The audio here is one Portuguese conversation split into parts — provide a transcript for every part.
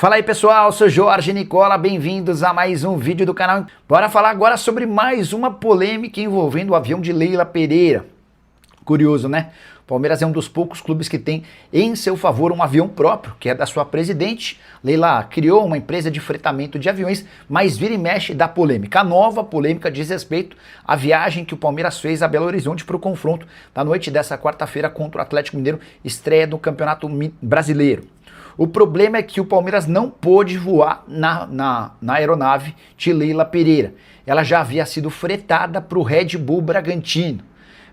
Fala aí pessoal, eu sou Jorge Nicola, bem-vindos a mais um vídeo do canal. Bora falar agora sobre mais uma polêmica envolvendo o avião de Leila Pereira. Curioso, né? O Palmeiras é um dos poucos clubes que tem em seu favor um avião próprio, que é da sua presidente. Leila criou uma empresa de fretamento de aviões, mas vira e mexe da polêmica. A nova polêmica diz respeito à viagem que o Palmeiras fez a Belo Horizonte para o confronto da noite dessa quarta-feira contra o Atlético Mineiro, estreia do Campeonato Brasileiro. O problema é que o Palmeiras não pôde voar na aeronave de Leila Pereira. Ela já havia sido fretada para o Red Bull Bragantino.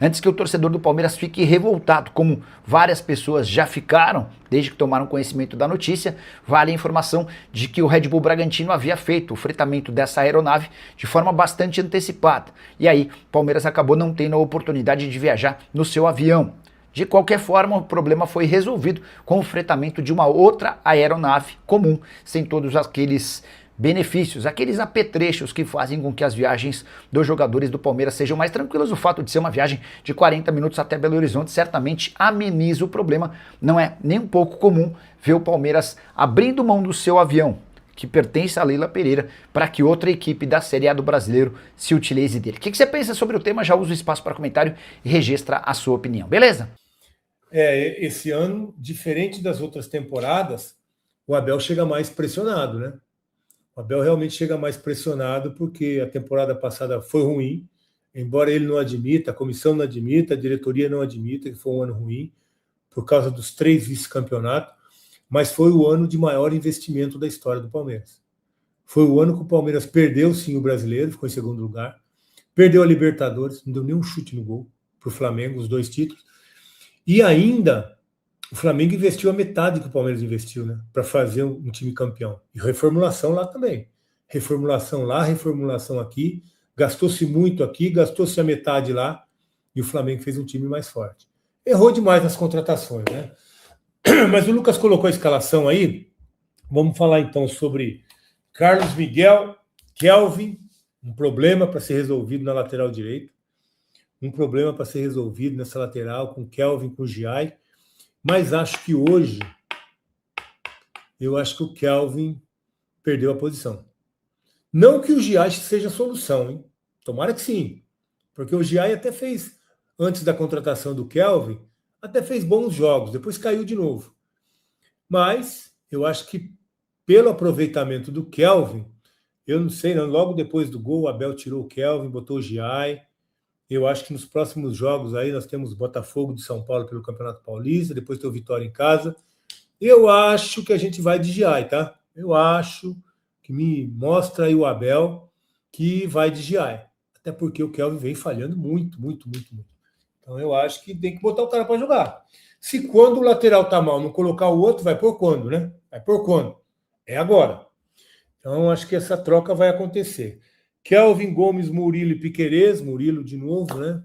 Antes que o torcedor do Palmeiras fique revoltado, como várias pessoas já ficaram desde que tomaram conhecimento da notícia, vale a informação de que o Red Bull Bragantino havia feito o fretamento dessa aeronave de forma bastante antecipada. E aí, o Palmeiras acabou não tendo a oportunidade de viajar no seu avião. De qualquer forma, o problema foi resolvido com o fretamento de uma outra aeronave comum, sem todos aqueles benefícios, aqueles apetrechos que fazem com que as viagens dos jogadores do Palmeiras sejam mais tranquilas. O fato de ser uma viagem de 40 minutos até Belo Horizonte certamente ameniza o problema. Não é nem um pouco comum ver o Palmeiras abrindo mão do seu avião, que pertence a Leila Pereira, para que outra equipe da Série A do Brasileiro se utilize dele. O que você pensa sobre o tema? Já usa o espaço para comentário e registra a sua opinião, beleza? Esse ano, diferente das outras temporadas, o Abel chega mais pressionado, né? O Abel realmente chega mais pressionado porque a temporada passada foi ruim, embora ele não admita, a comissão não admita, a diretoria não admita que foi um ano ruim, por causa dos 3 vice-campeonatos, mas foi o ano de maior investimento da história do Palmeiras. Foi o ano que o Palmeiras perdeu, sim, o Brasileiro, ficou em segundo lugar, perdeu a Libertadores, não deu nenhum chute no gol para o Flamengo, os 2 títulos, e ainda o Flamengo investiu a metade que o Palmeiras investiu, né? Para fazer um time campeão. E reformulação lá também. Reformulação lá, reformulação aqui. Gastou-se muito aqui, gastou-se a metade lá. E o Flamengo fez um time mais forte. Errou demais nas contratações, né? Mas o Lucas colocou a escalação aí. Vamos falar então sobre Carlos Miguel, Kelvin, um problema para ser resolvido na lateral direita. Um problema para ser resolvido nessa lateral com Kelvin, com Giai. Mas acho que hoje, eu acho que o Kelvin perdeu a posição. Não que o Giai seja a solução, hein? Tomara que sim. Porque o Giai até fez, antes da contratação do Kelvin, até fez bons jogos, depois caiu de novo. Mas eu acho que pelo aproveitamento do Kelvin, eu não sei, não, logo depois do gol, o Abel tirou o Kelvin, botou o Giai. Eu acho que nos próximos jogos aí nós temos Botafogo de São Paulo pelo Campeonato Paulista, depois tem o Vitória em casa. Eu acho que a gente vai de Giai, tá? Eu acho que me mostra aí o Abel que vai de Giai. Até porque o Kelvin vem falhando muito. Então eu acho que tem que botar o cara para jogar. Se quando o lateral tá mal não colocar o outro, vai por quando, né? Vai por quando? É agora. Então acho que essa troca vai acontecer. Kelvin, Gomes, Murilo e Piquerez, Murilo de novo, né?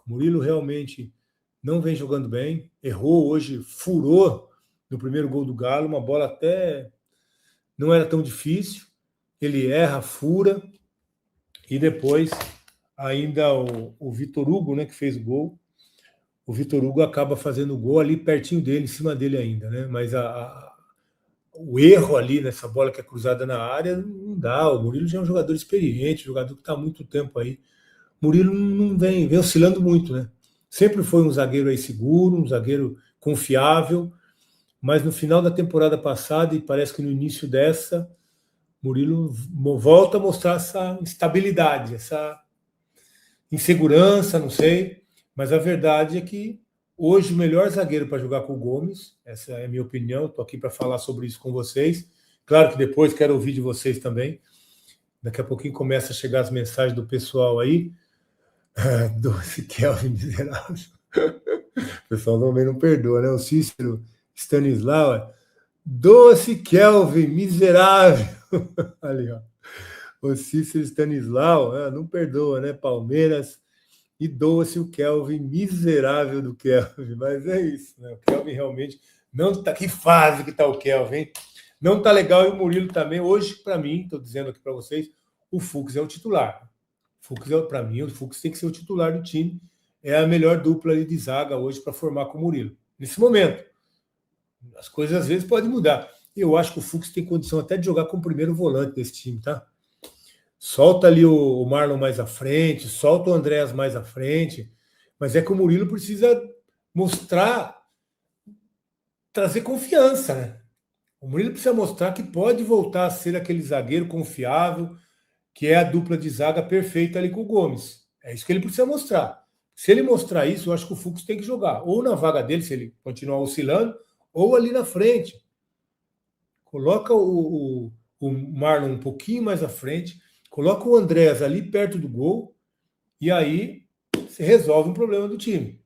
Murilo realmente não vem jogando bem, errou hoje, furou no primeiro gol do Galo, uma bola até não era tão difícil, ele erra, fura, e depois ainda o Vitor Hugo, né, que fez o gol, o Vitor Hugo acaba fazendo o gol ali pertinho dele, em cima dele ainda, né? Mas o erro ali nessa bola que é cruzada na área não dá. O Murilo já é um jogador experiente, jogador que está há muito tempo aí. O Murilo não vem oscilando muito, né? Sempre foi um zagueiro aí seguro, um zagueiro confiável, mas no final da temporada passada, e parece que no início dessa, Murilo volta a mostrar essa instabilidade, essa insegurança, não sei, mas a verdade é que hoje o melhor zagueiro para jogar com o Gomes, essa é a minha opinião, estou aqui para falar sobre isso com vocês. Claro que depois quero ouvir de vocês também. Daqui a pouquinho começa a chegar as mensagens do pessoal aí. Doce Kelvin miserável. O pessoal também não perdoa, né? O Cícero Stanislau. Doce Kelvin miserável. Ali, ó. O Cícero Stanislau não perdoa, né? Palmeiras. E doa-se o Kelvin miserável do Kelvin. Mas é isso, né? O Kelvin realmente não tá. Que fase que tá o Kelvin, hein? Não tá legal. E o Murilo também. Hoje, para mim, estou dizendo aqui para vocês, o Fux é o titular. Para mim, o Fux tem que ser o titular do time. É a melhor dupla de zaga hoje para formar com o Murilo. Nesse momento. As coisas às vezes podem mudar. Eu acho que o Fux tem condição até de jogar como primeiro volante desse time, tá? Solta ali o Marlon mais à frente, solta o Andréas mais à frente, mas é que o Murilo precisa mostrar, trazer confiança, né? O Murilo precisa mostrar que pode voltar a ser aquele zagueiro confiável, que é a dupla de zaga perfeita ali com o Gomes. É isso que ele precisa mostrar. Se ele mostrar isso, eu acho que o Fux tem que jogar. Ou na vaga dele, se ele continuar oscilando, ou ali na frente. Coloca o Marlon um pouquinho mais à frente, coloca o Andréas ali perto do gol, e aí você resolve um problema do time.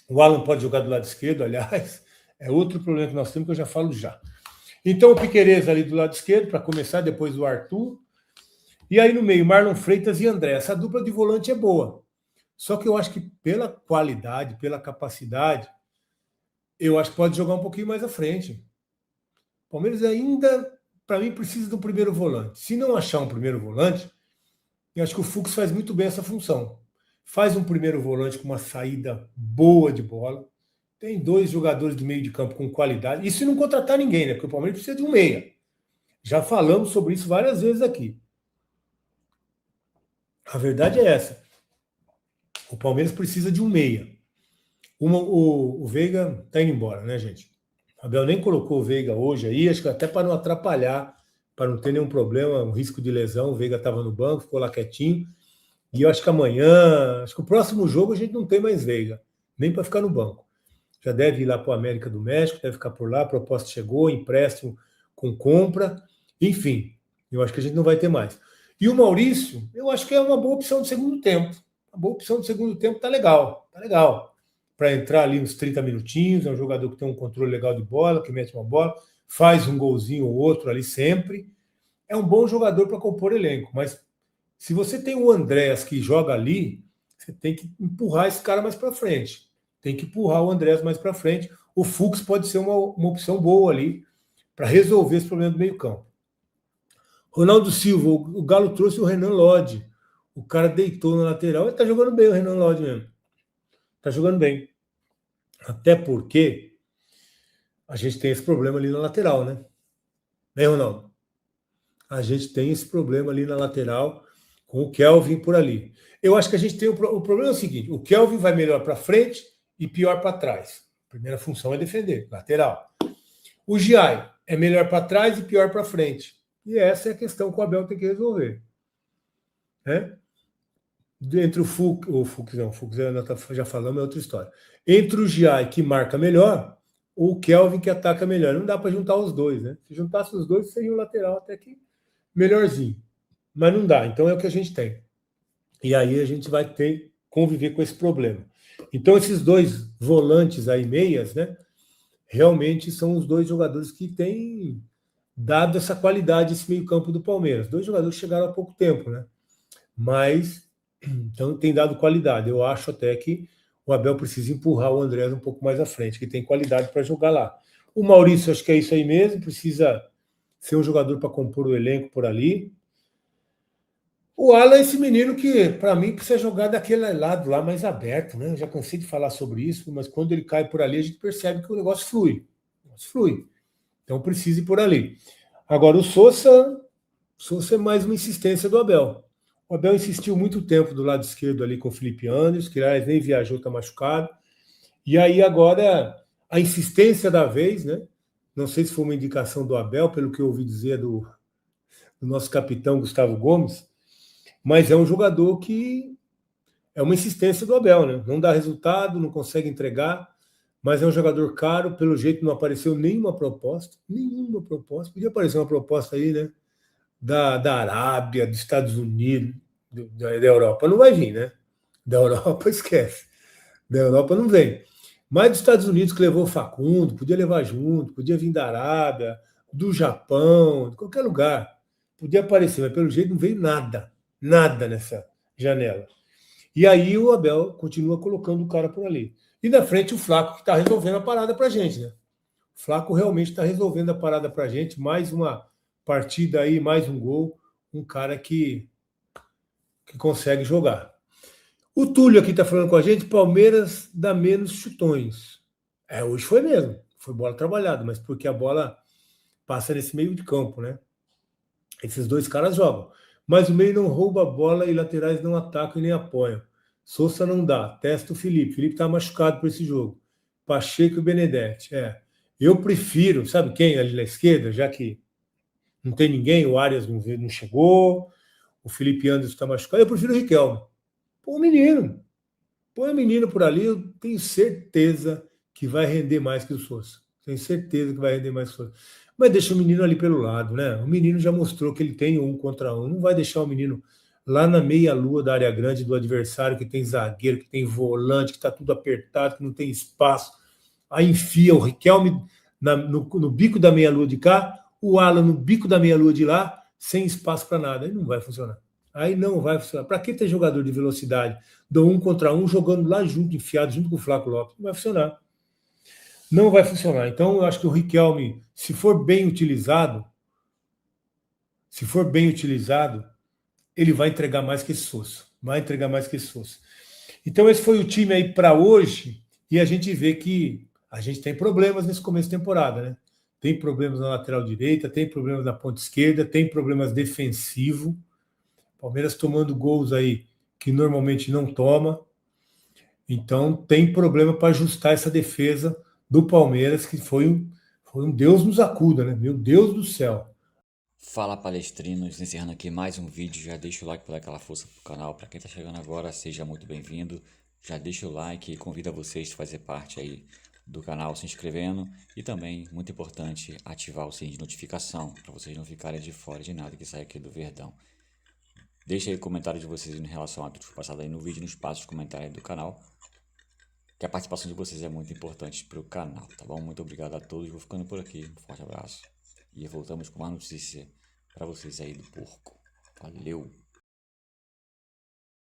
O Alan pode jogar do lado esquerdo, aliás, é outro problema que nós temos, que eu já falo já. Então o Piquerez ali do lado esquerdo, para começar, depois o Arthur. E aí no meio, Marlon Freitas e André. Essa dupla de volante é boa. Só que eu acho que pela qualidade, pela capacidade, eu acho que pode jogar um pouquinho mais à frente. O Palmeiras ainda, para mim, precisa de um primeiro volante. Se não achar um primeiro volante, eu acho que o Fux faz muito bem essa função. Faz um primeiro volante com uma saída boa de bola. Tem 2 jogadores de meio de campo com qualidade. Isso se não contratar ninguém, né? Porque o Palmeiras precisa de um meia. Já falamos sobre isso várias vezes aqui. A verdade é essa. O Palmeiras precisa de um meia. O Veiga está indo embora, né, gente? O Abel nem colocou o Veiga hoje aí, acho que até para não atrapalhar, para não ter nenhum problema, um risco de lesão. O Veiga estava no banco, ficou lá quietinho. E eu acho que amanhã, acho que o próximo jogo a gente não tem mais Veiga, nem para ficar no banco. Já deve ir lá para o América do México, deve ficar por lá, a proposta chegou, empréstimo com compra, enfim, eu acho que a gente não vai ter mais. E o Maurício, eu acho que é uma boa opção de segundo tempo. A boa opção de segundo tempo tá legal, tá legal. Para entrar ali uns 30 minutinhos, é um jogador que tem um controle legal de bola, que mete uma bola, faz um golzinho ou outro ali sempre. É um bom jogador para compor elenco, mas se você tem o Andréas que joga ali, você tem que empurrar esse cara mais para frente. Tem que empurrar o Andréas mais para frente. O Fux pode ser uma opção boa ali para resolver esse problema do meio-campo. Ronaldo Silva, o Galo trouxe o Renan Lodge. O cara deitou na lateral. Ele tá jogando bem, o Renan Lodge mesmo. Tá jogando bem. Até porque a gente tem esse problema ali na lateral, né? Né, Ronaldo? A gente tem esse problema ali na lateral com o Kelvin por ali. Eu acho que a gente tem o problema é o seguinte: o Kelvin vai melhor para frente e pior para trás. A primeira função é defender, lateral. O Giai é melhor para trás e pior para frente. E essa é a questão que o Abel tem que resolver. Né? Entre o Fux já falamos, é outra história. Entre o Giai, que marca melhor, ou o Kelvin, que ataca melhor. Não dá para juntar os dois, né? Se juntasse os dois, seria um lateral até que melhorzinho. Mas não dá, então é o que a gente tem. E aí a gente vai ter que conviver com esse problema. Então esses 2 volantes aí, meias, né? Realmente são os 2 jogadores que têm dado essa qualidade, esse meio-campo do Palmeiras. 2 jogadores que chegaram há pouco tempo, né? Mas então tem dado qualidade. Eu acho até que o Abel precisa empurrar o Andrés um pouco mais à frente, que tem qualidade para jogar lá. O Maurício, acho que é isso aí mesmo, precisa ser um jogador para compor o elenco por ali. O Alan é esse menino que, para mim, precisa jogar daquele lado lá mais aberto, né? Eu já cansei de falar sobre isso, mas quando ele cai por ali, a gente percebe que o negócio flui. Então precisa ir por ali. Agora, o Sousa é mais uma insistência do Abel. O Abel insistiu muito tempo do lado esquerdo ali com o Felipe Anderson, que aliás nem viajou, está machucado. E aí agora a insistência da vez, né? Não sei se foi uma indicação do Abel, pelo que eu ouvi dizer do nosso capitão Gustavo Gomes, mas é um jogador que é uma insistência do Abel, né? Não dá resultado, não consegue entregar, mas é um jogador caro, pelo jeito não apareceu nenhuma proposta. Podia aparecer uma proposta aí, né? Da Arábia, dos Estados Unidos, da Europa. Não vai vir, né? Da Europa, esquece. Da Europa não vem. Mas dos Estados Unidos, que levou o Facundo, podia levar junto, podia vir da Arábia, do Japão, de qualquer lugar. Podia aparecer, mas pelo jeito não veio nada. Nada nessa janela. E aí o Abel continua colocando o cara por ali. E na frente o Flaco, que está resolvendo a parada para a gente, né? O Flaco realmente está resolvendo a parada para a gente. Mais uma partida aí, mais um gol. Um cara que consegue jogar. O Túlio aqui está falando com a gente, Palmeiras dá menos chutões. Hoje foi mesmo. Foi bola trabalhada, mas porque a bola passa nesse meio de campo, né? Esses dois caras jogam. Mas o meio não rouba a bola e laterais não atacam e nem apoiam. Sousa não dá. Testa o Felipe. Felipe tá machucado para esse jogo. Pacheco e Benedetti. Eu prefiro, sabe quem ali na esquerda, já que não tem ninguém, o Arias não chegou, o Felipe Anderson está machucado, eu prefiro o Riquelme. Pô, o menino. Põe o menino por ali, eu tenho certeza que vai render mais que o Sousa. Tenho certeza que vai render mais que o Sousa. Mas deixa o menino ali pelo lado, né? O menino já mostrou que ele tem 1 contra 1. Não vai deixar o menino lá na meia-lua da área grande do adversário, que tem zagueiro, que tem volante, que está tudo apertado, que não tem espaço. Aí enfia o Riquelme no bico da meia-lua de cá, o Alan no bico da meia-lua de lá, sem espaço para nada. Aí não vai funcionar. Aí não vai funcionar. Para que ter jogador de velocidade do 1 contra 1 jogando lá junto, enfiado junto com o Flaco Lopes? Não vai funcionar. Não vai funcionar. Então, eu acho que o Riquelme, se for bem utilizado, ele vai entregar mais que esse Sousa. Vai entregar mais que esse Sousa. Então, esse foi o time aí para hoje, e a gente vê que a gente tem problemas nesse começo de temporada, né? Tem problemas na lateral direita, tem problemas na ponta esquerda, tem problemas defensivos. Palmeiras tomando gols aí que normalmente não toma. Então, tem problema para ajustar essa defesa do Palmeiras, que foi um Deus nos acuda, né? Meu Deus do céu. Fala palestrinos, encerrando aqui mais um vídeo, já deixa o like para dar aquela força pro canal, para quem tá chegando agora, seja muito bem-vindo, já deixa o like e convida vocês a fazer parte aí do canal se inscrevendo e também, muito importante, ativar o sininho de notificação, para vocês não ficarem de fora de nada que sai aqui do Verdão. Deixa aí o comentário de vocês em relação a tudo que foi passado aí no vídeo, no espaço de comentário aí do canal, que a participação de vocês é muito importante pro canal, tá bom? Muito obrigado a todos, vou ficando por aqui, um forte abraço. E voltamos com uma notícia para vocês aí do porco. Valeu!